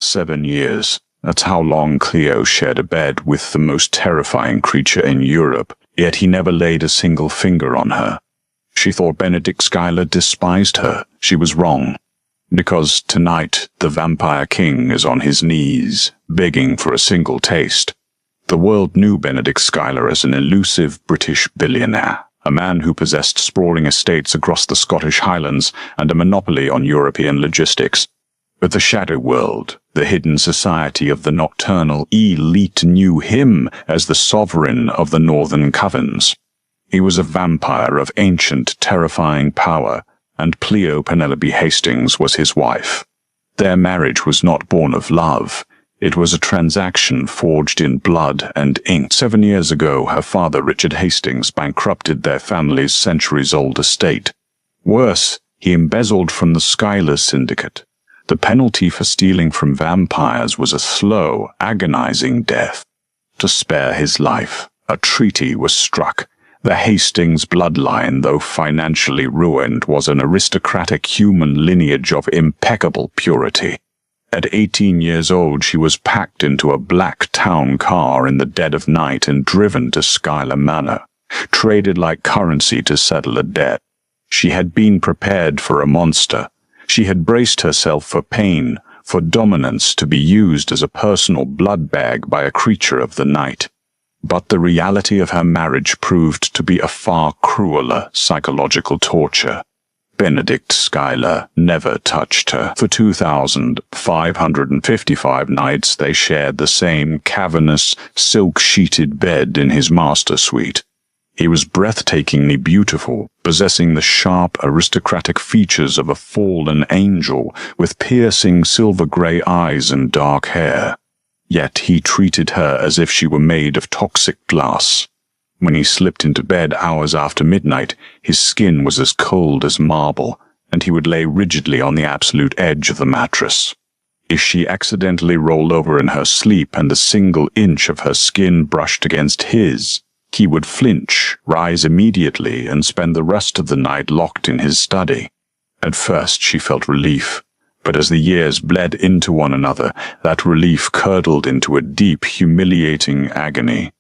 7 years. That's how long Cleo shared a bed with the most terrifying creature in Europe, yet he never laid a single finger on her. She thought Benedict Schuyler despised her. She was wrong. Because tonight the Vampire King is on his knees, begging for a single taste. The world knew Benedict Schuyler as an elusive British billionaire, a man who possessed sprawling estates across the Scottish Highlands and a monopoly on European logistics. But the shadow world, the hidden society of the nocturnal elite, knew him as the sovereign of the Northern Covens. He was a vampire of ancient, terrifying power, and Cleo Penelope Hastings was his wife. Their marriage was not born of love. It was a transaction forged in blood and ink. 7 years ago, her father, Richard Hastings, bankrupted their family's centuries-old estate. Worse, he embezzled from the Schuyler Syndicate. The penalty for stealing from vampires was a slow, agonizing death. To spare his life, a treaty was struck. The Hastings bloodline, though financially ruined, was an aristocratic human lineage of impeccable purity. At 18 years old, she was packed into a black town car in the dead of night and driven to Schuyler Manor, traded like currency to settle a debt. She had been prepared for a monster. She had braced herself for pain, for dominance, to be used as a personal blood bag by a creature of the night. But the reality of her marriage proved to be a far crueler psychological torture. Benedict Schuyler never touched her. For 2,555 nights they shared the same cavernous, silk-sheeted bed in his master suite. He was breathtakingly beautiful, possessing the sharp, aristocratic features of a fallen angel, with piercing silver-grey eyes and dark hair. Yet he treated her as if she were made of toxic glass. When he slipped into bed hours after midnight, his skin was as cold as marble, and he would lay rigidly on the absolute edge of the mattress. If she accidentally rolled over in her sleep and a single inch of her skin brushed against his, he would flinch, rise immediately, and spend the rest of the night locked in his study. At first she felt relief, but as the years bled into one another, that relief curdled into a deep, humiliating agony.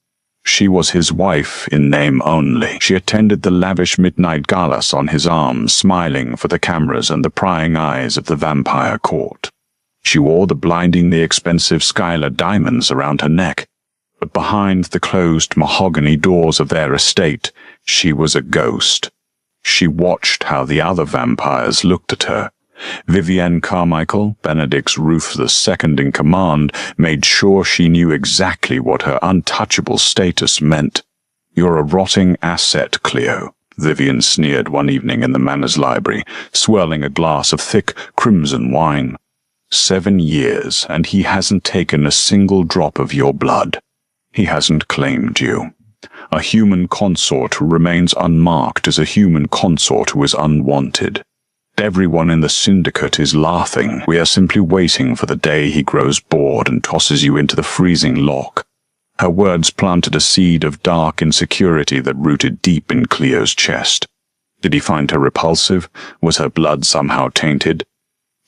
She was his wife in name only. She attended the lavish midnight galas on his arm, smiling for the cameras and the prying eyes of the vampire court. She wore the blindingly expensive Schuyler diamonds around her neck, but behind the closed mahogany doors of their estate, she was a ghost. She watched how the other vampires looked at her. Vivienne Carmichael, Benedict's ruthless second-in-command, made sure she knew exactly what her untouchable status meant. "You're a rotting asset, Cleo," Vivienne sneered one evening in the manor's library, swirling a glass of thick crimson wine. 7 years, and he hasn't taken a single drop of your blood. He hasn't claimed you. A human consort who remains unmarked is a human consort who is unwanted. Everyone in the syndicate is laughing. We are simply waiting for the day he grows bored and tosses you into the freezing lock. Her words planted a seed of dark insecurity that rooted deep in Cleo's chest. Did he find her repulsive? Was her blood somehow tainted?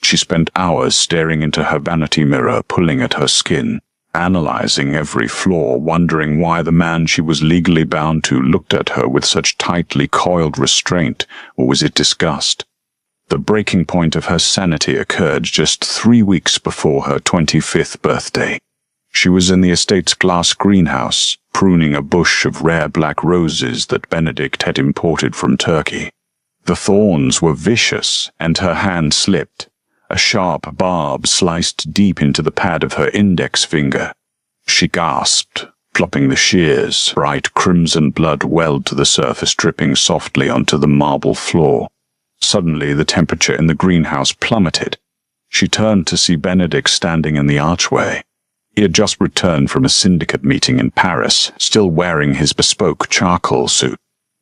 She spent hours staring into her vanity mirror, pulling at her skin, analyzing every flaw, wondering why the man she was legally bound to looked at her with such tightly coiled restraint, or was it disgust? The breaking point of her sanity occurred just 3 weeks before her 25th birthday. She was in the estate's glass greenhouse, pruning a bush of rare black roses that Benedict had imported from Turkey. The thorns were vicious, and her hand slipped. A sharp barb sliced deep into the pad of her index finger. She gasped, plopping the shears. Bright crimson blood welled to the surface, dripping softly onto the marble floor. Suddenly, the temperature in the greenhouse plummeted. She turned to see Benedict standing in the archway. He had just returned from a syndicate meeting in Paris, still wearing his bespoke charcoal suit.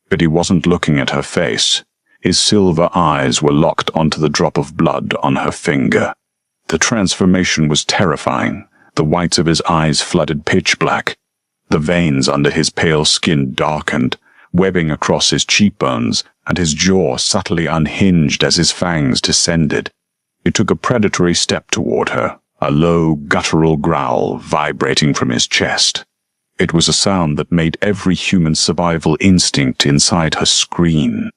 But he wasn't looking at her face. His silver eyes were locked onto the drop of blood on her finger. The transformation was terrifying. The whites of his eyes flooded pitch black. The veins under his pale skin darkened, webbing across his cheekbones, and his jaw subtly unhinged as his fangs descended. He took a predatory step toward her, a low, guttural growl vibrating from his chest. It was a sound that made every human survival instinct inside her scream.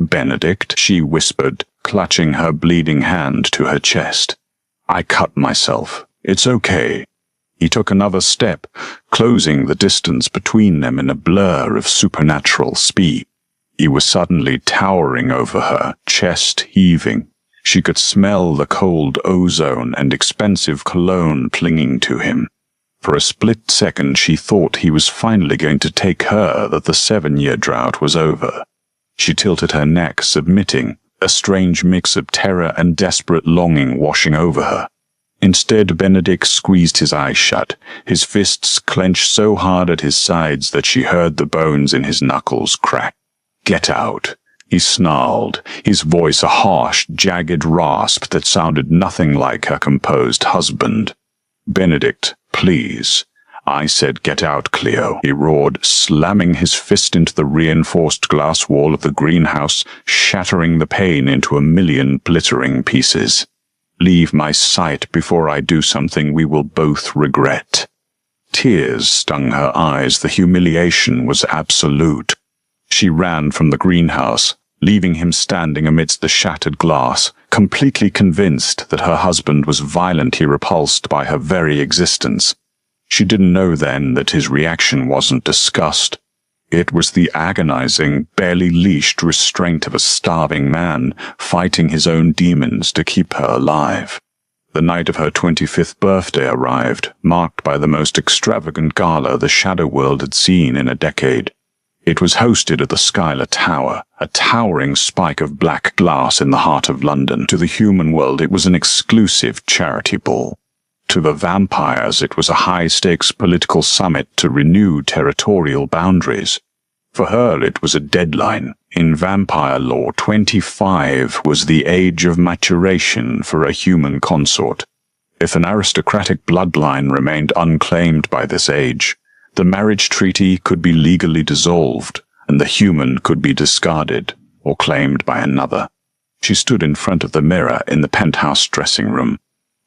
"Benedict," she whispered, clutching her bleeding hand to her chest. "I cut myself. It's okay." He took another step, closing the distance between them in a blur of supernatural speed. He was suddenly towering over her, chest heaving. She could smell the cold ozone and expensive cologne clinging to him. For a split second she thought he was finally going to take her, that the 7-year drought was over. She tilted her neck, submitting, a strange mix of terror and desperate longing washing over her. Instead, Benedict squeezed his eyes shut, his fists clenched so hard at his sides that she heard the bones in his knuckles crack. "Get out," he snarled, his voice a harsh, jagged rasp that sounded nothing like her composed husband. "Benedict, please." "I said get out, Cleo," he roared, slamming his fist into the reinforced glass wall of the greenhouse, shattering the pane into a million glittering pieces. "Leave my sight before I do something we will both regret." Tears stung her eyes. The humiliation was absolute. She ran from the greenhouse, leaving him standing amidst the shattered glass, completely convinced that her husband was violently repulsed by her very existence. She didn't know then that his reaction wasn't disgust. It was the agonizing, barely leashed restraint of a starving man fighting his own demons to keep her alive. The night of her 25th birthday arrived, marked by the most extravagant gala the shadow world had seen in a decade. It was hosted at the Skylar Tower, a towering spike of black glass in the heart of London. To the human world it was an exclusive charity ball. To the vampires it was a high-stakes political summit to renew territorial boundaries. For her it was a deadline. In vampire law, 25 was the age of maturation for a human consort. If an aristocratic bloodline remained unclaimed by this age, the marriage treaty could be legally dissolved, and the human could be discarded or claimed by another. She stood in front of the mirror in the penthouse dressing room.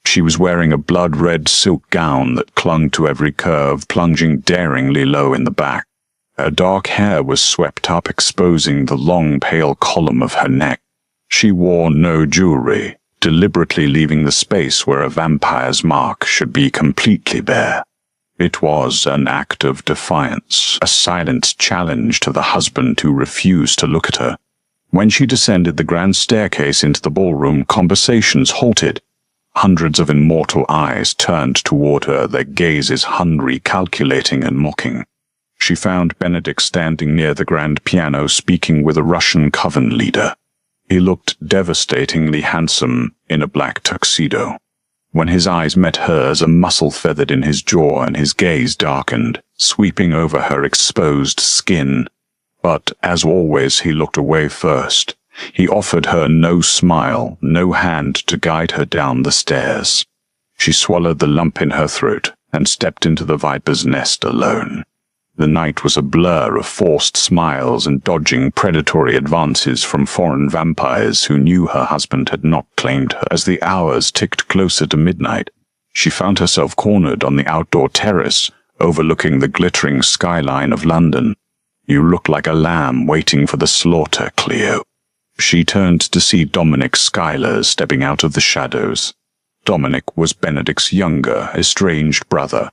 She was wearing a blood-red silk gown that clung to every curve, plunging daringly low in the back. Her dark hair was swept up, exposing the long, pale column of her neck. She wore no jewelry, deliberately leaving the space where a vampire's mark should be completely bare. It was an act of defiance, a silent challenge to the husband who refused to look at her. When she descended the grand staircase into the ballroom, conversations halted. Hundreds of immortal eyes turned toward her, their gazes hungry, calculating and mocking. She found Benedict standing near the grand piano, speaking with a Russian coven leader. He looked devastatingly handsome in a black tuxedo. When his eyes met hers, a muscle feathered in his jaw and his gaze darkened, sweeping over her exposed skin. But, as always, he looked away first. He offered her no smile, no hand to guide her down the stairs. She swallowed the lump in her throat and stepped into the viper's nest alone. The night was a blur of forced smiles and dodging predatory advances from foreign vampires who knew her husband had not claimed her. As the hours ticked closer to midnight, she found herself cornered on the outdoor terrace, overlooking the glittering skyline of London. "You look like a lamb waiting for the slaughter, Cleo." She turned to see Dominic Schuyler stepping out of the shadows. Dominic was Benedict's younger, estranged brother.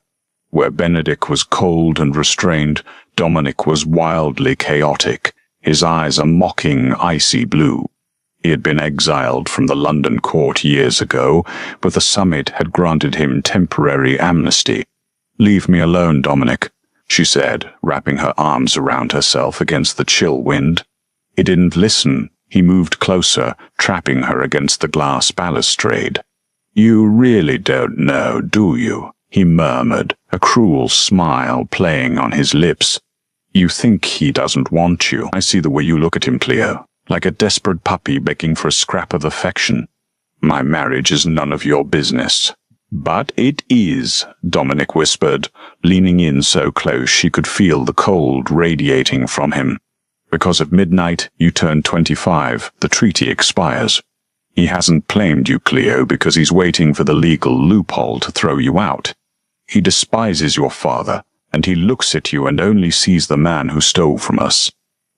Where Benedict was cold and restrained, Dominic was wildly chaotic, his eyes a mocking, icy blue. He had been exiled from the London court years ago, but the summit had granted him temporary amnesty. "Leave me alone, Dominic," she said, wrapping her arms around herself against the chill wind. He didn't listen. He moved closer, trapping her against the glass balustrade. "You really don't know, do you?" he murmured, a cruel smile playing on his lips. "You think he doesn't want you. I see the way you look at him, Cleo, like a desperate puppy begging for a scrap of affection. My marriage is none of your business." "But it is," Dominic whispered, leaning in so close she could feel the cold radiating from him. "Because of midnight, you turn 25. The treaty expires. He hasn't claimed you, Cleo, because he's waiting for the legal loophole to throw you out. He despises your father, and he looks at you and only sees the man who stole from us."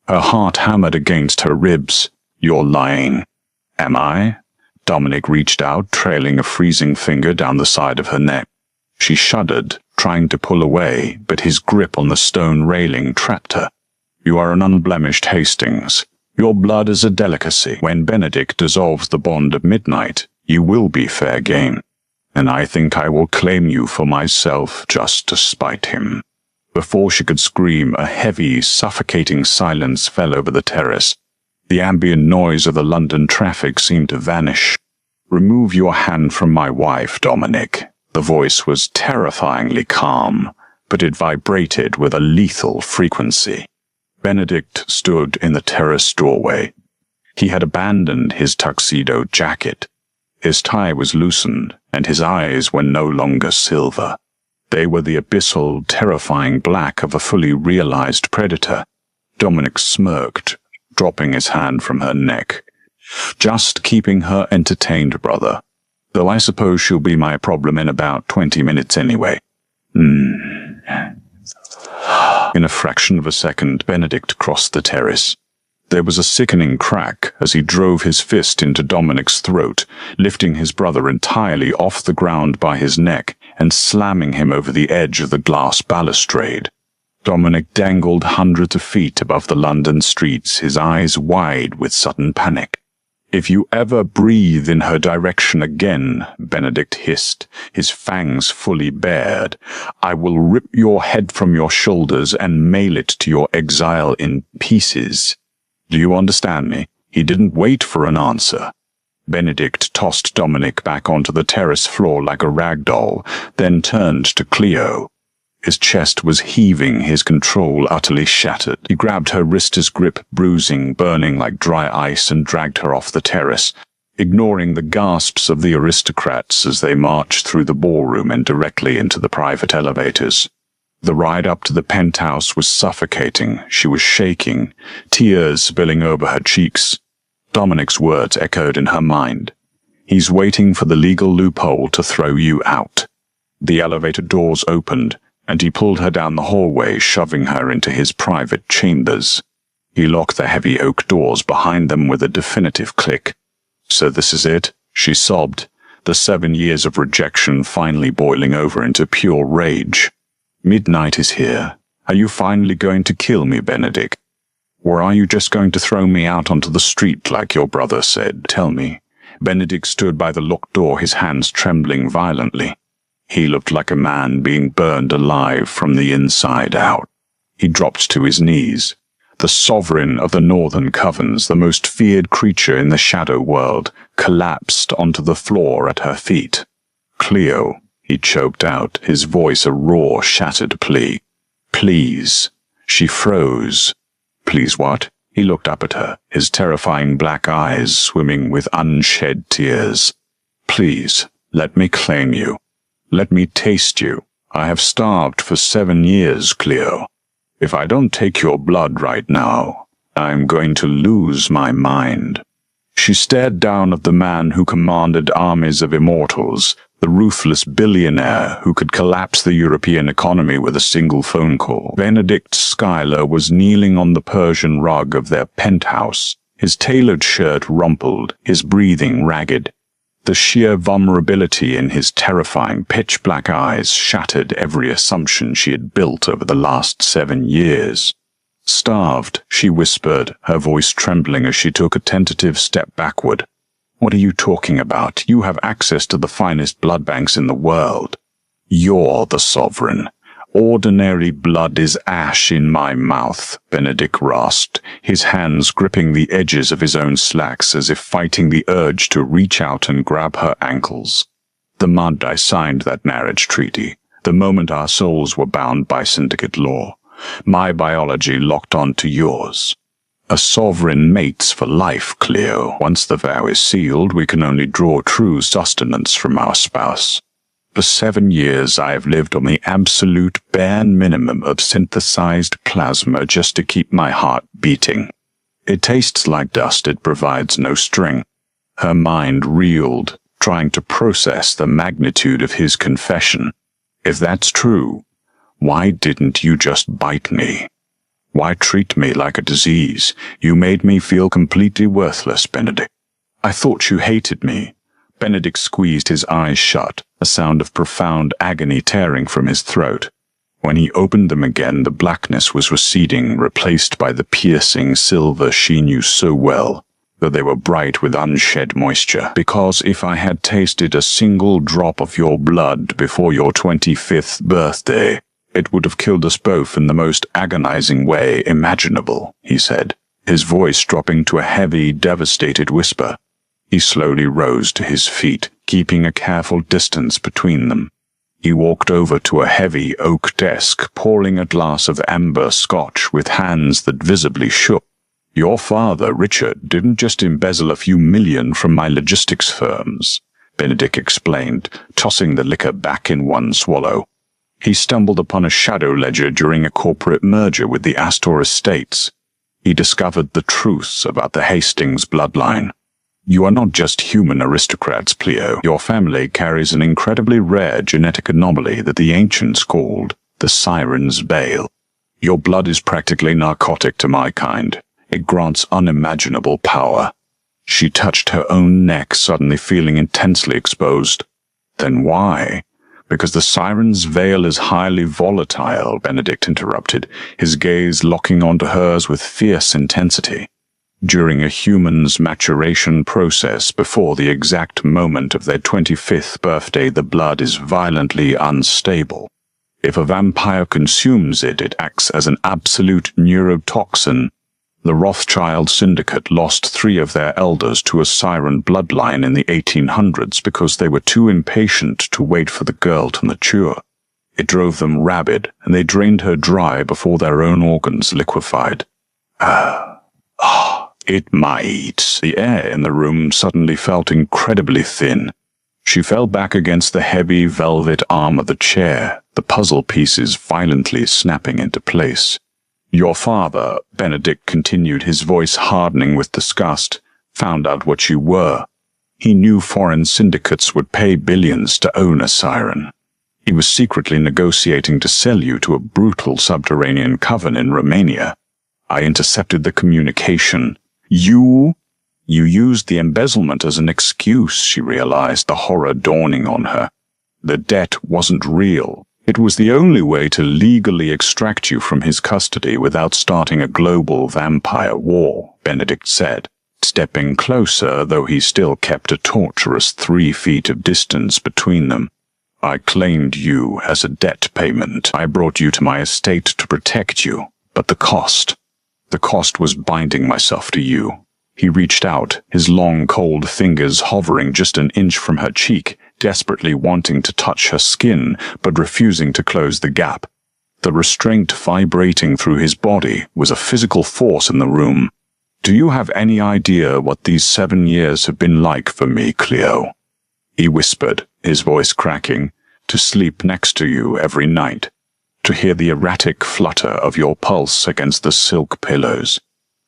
Her heart hammered against her ribs. "You're lying." "Am I?" Dominic reached out, trailing a freezing finger down the side of her neck. She shuddered, trying to pull away, but his grip on the stone railing trapped her. "You are an unblemished Hastings. Your blood is a delicacy. When Benedict dissolves the bond at midnight, you will be fair game. And I think I will claim you for myself just to spite him." Before she could scream, a heavy, suffocating silence fell over the terrace. The ambient noise of the London traffic seemed to vanish. "Remove your hand from my wife, Dominic." The voice was terrifyingly calm, but it vibrated with a lethal frequency. Benedict stood in the terrace doorway. He had abandoned his tuxedo jacket. His tie was loosened, and his eyes were no longer silver. They were the abyssal, terrifying black of a fully realized predator. Dominic smirked, dropping his hand from her neck. "Just keeping her entertained, brother. Though I suppose she'll be my problem in about 20 minutes anyway." In a fraction of a second, Benedict crossed the terrace. There was a sickening crack as he drove his fist into Dominic's throat, lifting his brother entirely off the ground by his neck and slamming him over the edge of the glass balustrade. Dominic dangled hundreds of feet above the London streets, his eyes wide with sudden panic. "If you ever breathe in her direction again," Benedict hissed, his fangs fully bared, "I will rip your head from your shoulders and mail it to your exile in pieces. Do you understand me?" He didn't wait for an answer. Benedict tossed Dominic back onto the terrace floor like a rag doll, then turned to Cleo. His chest was heaving, his control utterly shattered. He grabbed her wrist, his grip bruising, burning like dry ice, and dragged her off the terrace, ignoring the gasps of the aristocrats as they marched through the ballroom and directly into the private elevators. The ride up to the penthouse was suffocating. She was shaking, tears spilling over her cheeks. Dominic's words echoed in her mind. "He's waiting for the legal loophole to throw you out." The elevator doors opened, and he pulled her down the hallway, shoving her into his private chambers. He locked the heavy oak doors behind them with a definitive click. "So this is it?" she sobbed, the 7 years of rejection finally boiling over into pure rage. "Midnight is here. Are you finally going to kill me, Benedict? Or are you just going to throw me out onto the street like your brother said? Tell me." Benedict stood by the locked door, his hands trembling violently. He looked like a man being burned alive from the inside out. He dropped to his knees. The sovereign of the Northern Covens, the most feared creature in the shadow world, collapsed onto the floor at her feet. "Cleo," he choked out, his voice a raw, shattered plea. "Please." She froze. "Please what?" He looked up at her, his terrifying black eyes swimming with unshed tears. "Please, let me claim you. Let me taste you. I have starved for 7 years, Cleo. If I don't take your blood right now, I'm going to lose my mind." She stared down at the man who commanded armies of immortals, the ruthless billionaire who could collapse the European economy with a single phone call. Benedict Schuyler was kneeling on the Persian rug of their penthouse, his tailored shirt rumpled, his breathing ragged. The sheer vulnerability in his terrifying pitch-black eyes shattered every assumption she had built over the last 7 years. "Starved," she whispered, her voice trembling as she took a tentative step backward. "What are you talking about? You have access to the finest blood banks in the world. You're the sovereign. Ordinary blood is ash in my mouth," Benedict rasped, his hands gripping the edges of his own slacks as if fighting the urge to reach out and grab her ankles. "The month I signed that marriage treaty, the moment our souls were bound by syndicate law, my biology locked onto yours. A sovereign mates for life, Cleo. Once the vow is sealed, we can only draw true sustenance from our spouse. For 7 years I have lived on the absolute bare minimum of synthesized plasma just to keep my heart beating. It tastes like dust, it provides no string. Her mind reeled, trying to process the magnitude of his confession. If that's true, why didn't you just bite me? Why treat me like a disease? You made me feel completely worthless, Benedict. I thought you hated me. Benedict squeezed his eyes shut, a sound of profound agony tearing from his throat. When he opened them again, the blackness was receding, replaced by the piercing silver she knew so well, though they were bright with unshed moisture. Because if I had tasted a single drop of your blood before your 25th birthday, it would have killed us both in the most agonizing way imaginable, he said, his voice dropping to a heavy, devastated whisper. He slowly rose to his feet, keeping a careful distance between them. He walked over to a heavy oak desk, pouring a glass of amber scotch with hands that visibly shook. Your father, Richard, didn't just embezzle a few million from my logistics firms, Benedict explained, tossing the liquor back in one swallow. He stumbled upon a shadow ledger during a corporate merger with the Astor Estates. He discovered the truths about the Hastings bloodline. You are not just human aristocrats, Pleo. Your family carries an incredibly rare genetic anomaly that the ancients called the Siren's Veil. Your blood is practically narcotic to my kind. It grants unimaginable power. She touched her own neck, suddenly feeling intensely exposed. Then why? Because the Siren's Veil is highly volatile, Benedict interrupted, his gaze locking onto hers with fierce intensity. During a human's maturation process before the exact moment of their 25th birthday, the blood is violently unstable. If a vampire consumes it, it acts as an absolute neurotoxin. The Rothschild syndicate lost 3 of their elders to a siren bloodline in the 1800s because they were too impatient to wait for the girl to mature. It drove them rabid, and they drained her dry before their own organs liquefied. It might. The air in the room suddenly felt incredibly thin. She fell back against the heavy velvet arm of the chair, the puzzle pieces violently snapping into place. Your father, Benedict continued, his voice hardening with disgust, found out what you were. He knew foreign syndicates would pay billions to own a siren. He was secretly negotiating to sell you to a brutal subterranean coven in Romania. I intercepted the communication. You used the embezzlement as an excuse, she realized, the horror dawning on her. The debt wasn't real. It was the only way to legally extract you from his custody without starting a global vampire war, Benedict said, stepping closer, though he still kept a torturous 3 feet of distance between them. I claimed you as a debt payment. I brought you to my estate to protect you, but the cost was binding myself to you. He reached out, his long, cold fingers hovering just an inch from her cheek, desperately wanting to touch her skin, but refusing to close the gap. The restraint vibrating through his body was a physical force in the room. Do you have any idea what these 7 years have been like for me, Cleo? He whispered, his voice cracking, to sleep next to you every night, to hear the erratic flutter of your pulse against the silk pillows,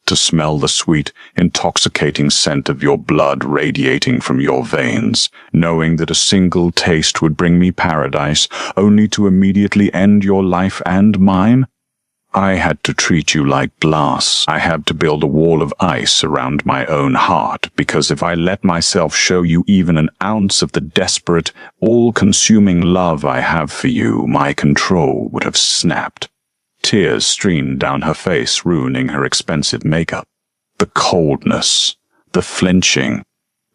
to smell the sweet, intoxicating scent of your blood radiating from your veins, knowing that a single taste would bring me paradise, only to immediately end your life and mine? I had to treat you like glass. I had to build a wall of ice around my own heart, because if I let myself show you even an ounce of the desperate, all-consuming love I have for you, my control would have snapped. Tears streamed down her face, ruining her expensive makeup. The coldness, the flinching,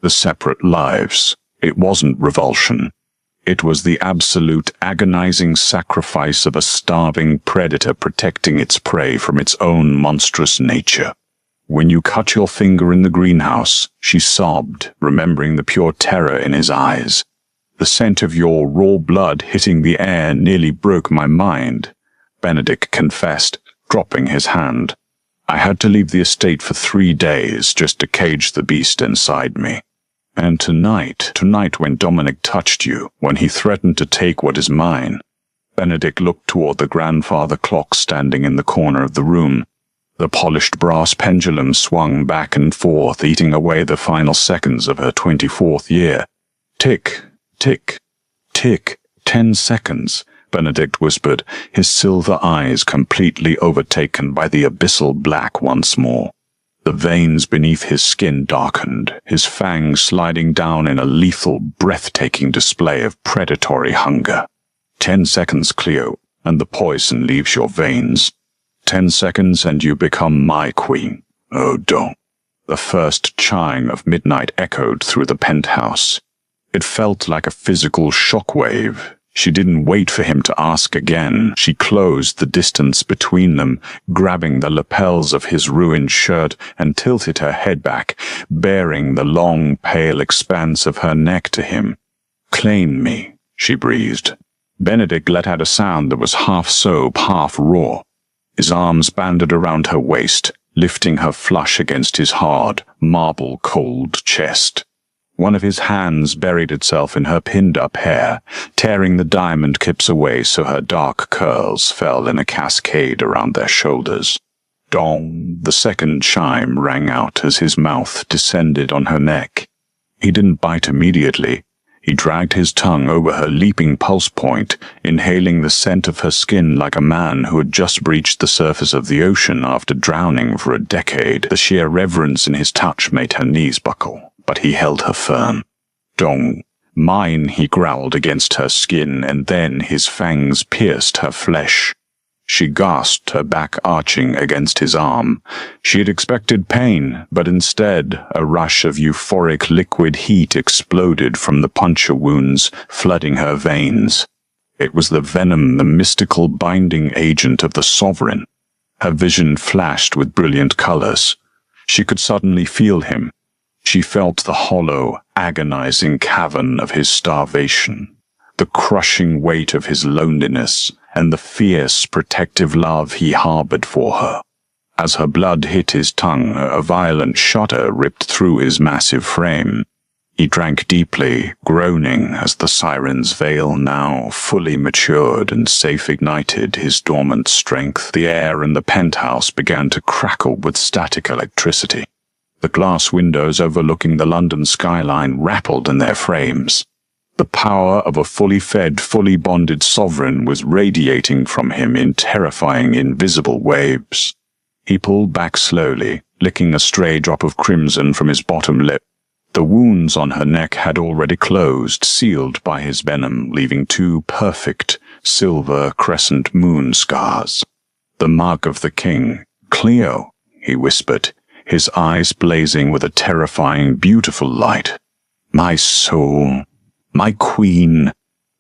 the separate lives. It wasn't revulsion. It was the absolute agonizing sacrifice of a starving predator protecting its prey from its own monstrous nature. When you cut your finger in the greenhouse, she sobbed, remembering the pure terror in his eyes. The scent of your raw blood hitting the air nearly broke my mind, Benedict confessed, dropping his hand. I had to leave the estate for 3 days just to cage the beast inside me. And tonight when Dominic touched you, when he threatened to take what is mine, Benedict looked toward the grandfather clock standing in the corner of the room. The polished brass pendulum swung back and forth, eating away the final seconds of her 24th year. Tick, tick, tick. 10 seconds, Benedict whispered, his silver eyes completely overtaken by the abyssal black once more. The veins beneath his skin darkened, his fangs sliding down in a lethal, breathtaking display of predatory hunger. 10 seconds, Cleo, and the poison leaves your veins. 10 seconds and you become my queen. Oh, don't. The first chime of midnight echoed through the penthouse. It felt like a physical shockwave. She didn't wait for him to ask again. She closed the distance between them, grabbing the lapels of his ruined shirt and tilted her head back, baring the long, pale expanse of her neck to him. "Claim me," she breathed. Benedict let out a sound that was half sob, half raw. His arms banded around her waist, lifting her flush against his hard, marble-cold chest. One of his hands buried itself in her pinned-up hair, tearing the diamond clips away so her dark curls fell in a cascade around their shoulders. Dong! The second chime rang out as his mouth descended on her neck. He didn't bite immediately. He dragged his tongue over her leaping pulse point, inhaling the scent of her skin like a man who had just breached the surface of the ocean after drowning for a decade. The sheer reverence in his touch made her knees buckle, but he held her firm. "Dong, mine," he growled against her skin, and then his fangs pierced her flesh. She gasped, her back arching against his arm. She had expected pain, but instead a rush of euphoric liquid heat exploded from the puncture wounds, flooding her veins. It was the venom, the mystical binding agent of the sovereign. Her vision flashed with brilliant colors. She could suddenly feel him. She felt the hollow, agonizing cavern of his starvation, the crushing weight of his loneliness, and the fierce, protective love he harbored for her. As her blood hit his tongue, a violent shudder ripped through his massive frame. He drank deeply, groaning as the siren's veil, now fully matured and safe, ignited his dormant strength. The air in the penthouse began to crackle with static electricity. The glass windows overlooking the London skyline rattled in their frames. The power of a fully fed, fully bonded sovereign was radiating from him in terrifying, invisible waves. He pulled back slowly, licking a stray drop of crimson from his bottom lip. The wounds on her neck had already closed, sealed by his venom, leaving 2 perfect, silver crescent moon scars. "The mark of the king. Cleo," he whispered, his eyes blazing with a terrifying, beautiful light. "My soul. My queen."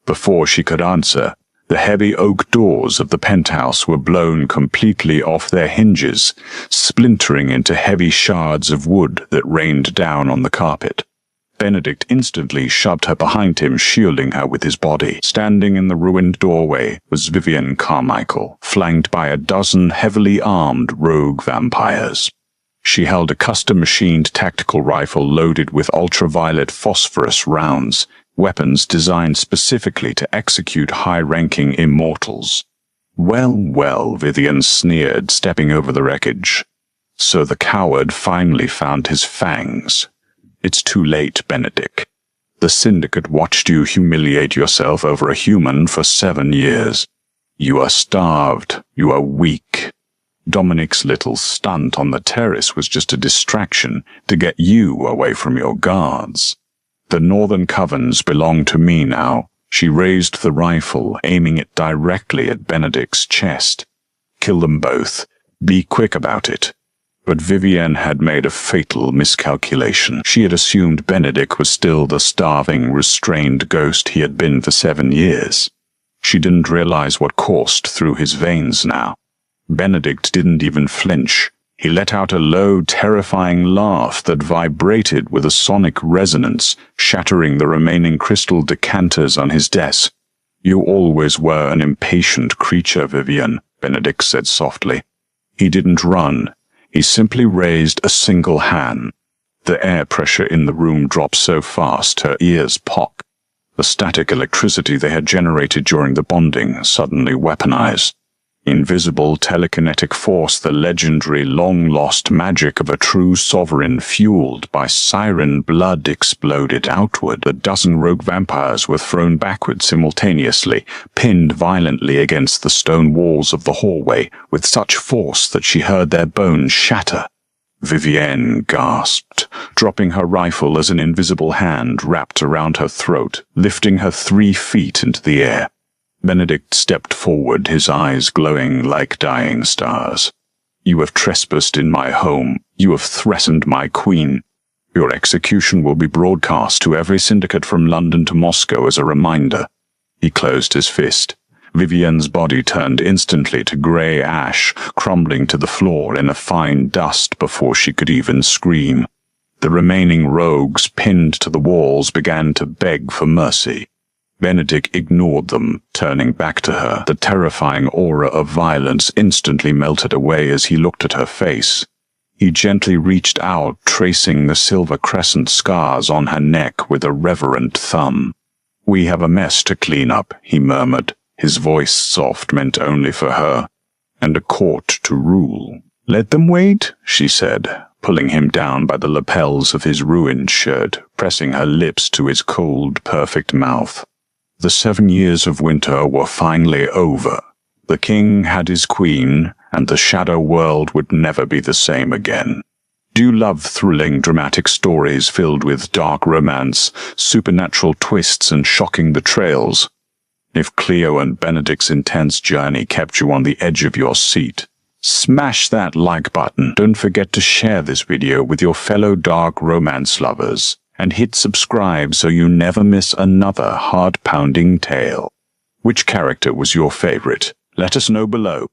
Before she could answer, the heavy oak doors of the penthouse were blown completely off their hinges, splintering into heavy shards of wood that rained down on the carpet. Benedict instantly shoved her behind him, shielding her with his body. Standing in the ruined doorway was Vivian Carmichael, flanked by a dozen heavily armed rogue vampires. She held a custom-machined tactical rifle loaded with ultraviolet phosphorus rounds, weapons designed specifically to execute high-ranking immortals. "Well, well," Vivian sneered, stepping over the wreckage. "So the coward finally found his fangs. It's too late, Benedict. The Syndicate watched you humiliate yourself over a human for 7 years. You are starved. You are weak. Dominic's little stunt on the terrace was just a distraction to get you away from your guards. The Northern Covens belong to me now." She raised the rifle, aiming it directly at Benedict's chest. "Kill them both. Be quick about it." But Vivian had made a fatal miscalculation. She had assumed Benedict was still the starving, restrained ghost he had been for 7 years. She didn't realize what coursed through his veins now. Benedict didn't even flinch. He let out a low, terrifying laugh that vibrated with a sonic resonance, shattering the remaining crystal decanters on his desk. "You always were an impatient creature, Vivian," Benedict said softly. He didn't run. He simply raised a single hand. The air pressure in the room dropped so fast her ears popped. The static electricity they had generated during the bonding suddenly weaponized. Invisible telekinetic force, the legendary long-lost magic of a true sovereign, fueled by siren blood, exploded outward. A dozen rogue vampires were thrown backward simultaneously, pinned violently against the stone walls of the hallway with such force that she heard their bones shatter. Vivienne gasped, dropping her rifle as an invisible hand wrapped around her throat, lifting her 3 feet into the air. Benedict stepped forward, his eyes glowing like dying stars. "You have trespassed in my home. You have threatened my queen. Your execution will be broadcast to every syndicate from London to Moscow as a reminder." He closed his fist. Vivienne's body turned instantly to grey ash, crumbling to the floor in a fine dust before she could even scream. The remaining rogues, pinned to the walls, began to beg for mercy. Benedict ignored them, turning back to her. The terrifying aura of violence instantly melted away as he looked at her face. He gently reached out, tracing the silver crescent scars on her neck with a reverent thumb. "We have a mess to clean up," he murmured, his voice soft, meant only for her, "and a court to rule." "Let them wait," she said, pulling him down by the lapels of his ruined shirt, pressing her lips to his cold, perfect mouth. The 7 years of winter were finally over. The king had his queen, and the shadow world would never be the same again. Do you love thrilling, dramatic stories filled with dark romance, supernatural twists, and shocking betrayals? If Cleo and Benedict's intense journey kept you on the edge of your seat, smash that like button. Don't forget to share this video with your fellow dark romance lovers, and hit subscribe so you never miss another heart-pounding tale. Which character was your favorite? Let us know below.